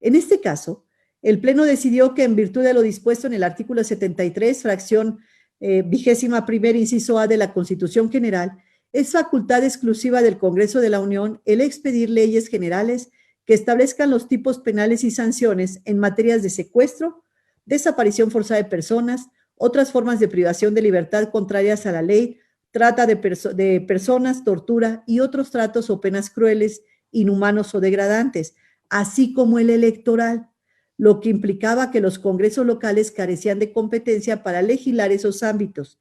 B: En este caso, el Pleno decidió que en virtud de lo dispuesto en el artículo 73, fracción 21ª, inciso A de la Constitución General, es facultad exclusiva del Congreso de la Unión el expedir leyes generales que establezcan los tipos penales y sanciones en materias de secuestro, desaparición forzada de personas, otras formas de privación de libertad contrarias a la ley, trata de personas, tortura y otros tratos o penas crueles, inhumanos o degradantes, así como el electoral, lo que implicaba que los congresos locales carecían de competencia para legislar esos ámbitos.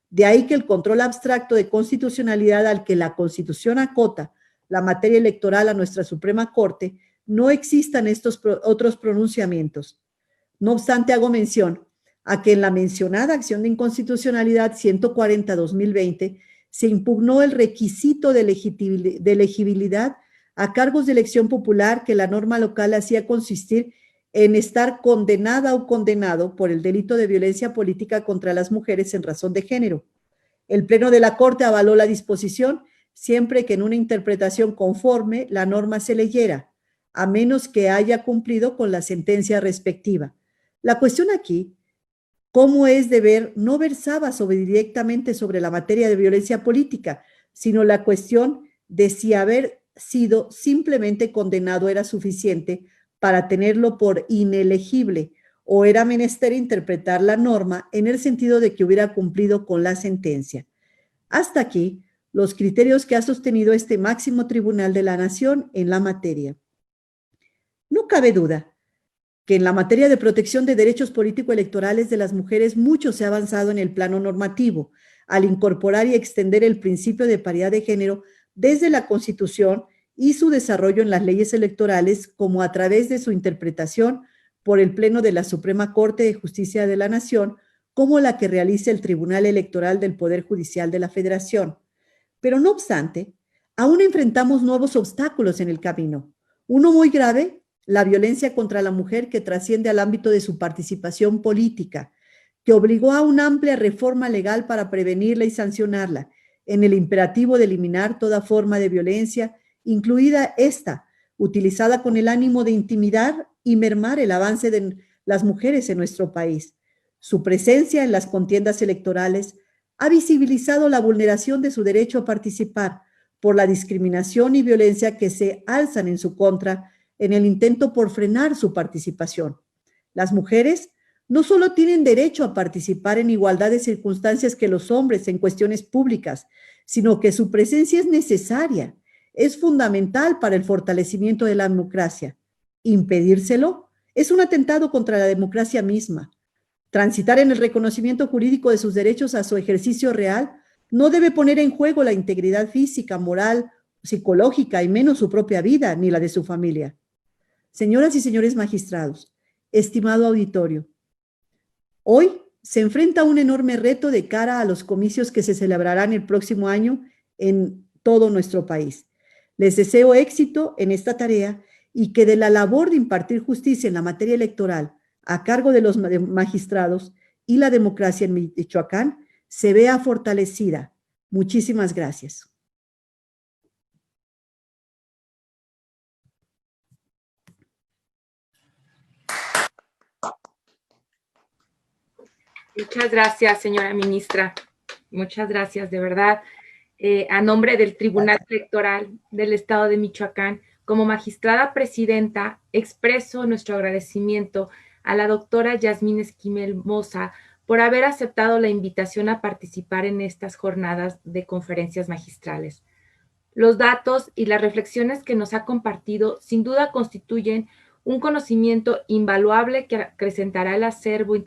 B: De ahí que el control abstracto de constitucionalidad al que la Constitución acota la materia electoral a nuestra Suprema Corte, no existan estos otros pronunciamientos. No obstante, hago mención a que en la mencionada acción de inconstitucionalidad 140-2020 se impugnó el requisito de elegibilidad a cargos de elección popular que la norma local hacía consistir en estar condenada o condenado por el delito de violencia política contra las mujeres en razón de género. El Pleno de la Corte avaló la disposición siempre que en una interpretación conforme la norma se leyera, a menos que haya cumplido con la sentencia respectiva. La cuestión aquí, cómo es de ver, no versaba directamente sobre la materia de violencia política, sino la cuestión de si haber sido simplemente condenado era suficiente para tenerlo por inelegible o era menester interpretar la norma en el sentido de que hubiera cumplido con la sentencia. Hasta aquí los criterios que ha sostenido este máximo tribunal de la nación en la materia. No cabe duda que en la materia de protección de derechos político-electorales de las mujeres mucho se ha avanzado en el plano normativo al incorporar y extender el principio de paridad de género desde la Constitución y su desarrollo en las leyes electorales como a través de su interpretación por el Pleno de la Suprema Corte de Justicia de la Nación como la que realiza el Tribunal Electoral del Poder Judicial de la Federación. Pero no obstante, aún enfrentamos nuevos obstáculos en el camino. Uno muy grave, la violencia contra la mujer que trasciende al ámbito de su participación política, que obligó a una amplia reforma legal para prevenirla y sancionarla, en el imperativo de eliminar toda forma de violencia, incluida esta, utilizada con el ánimo de intimidar y mermar el avance de las mujeres en nuestro país. Su presencia en las contiendas electorales ha visibilizado la vulneración de su derecho a participar por la discriminación y violencia que se alzan en su contra en el intento por frenar su participación. Las mujeres no solo tienen derecho a participar en igualdad de circunstancias que los hombres en cuestiones públicas, sino que su presencia es necesaria, es fundamental para el fortalecimiento de la democracia. Impedírselo es un atentado contra la democracia misma. Transitar en el reconocimiento jurídico de sus derechos a su ejercicio real no debe poner en juego la integridad física, moral, psicológica y menos su propia vida ni la de su familia. Señoras y señores magistrados, estimado auditorio, hoy se enfrenta un enorme reto de cara a los comicios que se celebrarán el próximo año en todo nuestro país. Les deseo éxito en esta tarea y que de la labor de impartir justicia en la materia electoral a cargo de los magistrados y la democracia en Michoacán se vea fortalecida. Muchísimas gracias.
A: Muchas gracias, señora ministra. Muchas gracias, de verdad. A nombre del Tribunal Electoral del Estado de Michoacán, como magistrada presidenta, expreso nuestro agradecimiento a la doctora Yasmín Esquivel Moza por haber aceptado la invitación a participar en estas jornadas de conferencias magistrales. Los datos y las reflexiones que nos ha compartido sin duda constituyen un conocimiento invaluable que acrecentará el acervo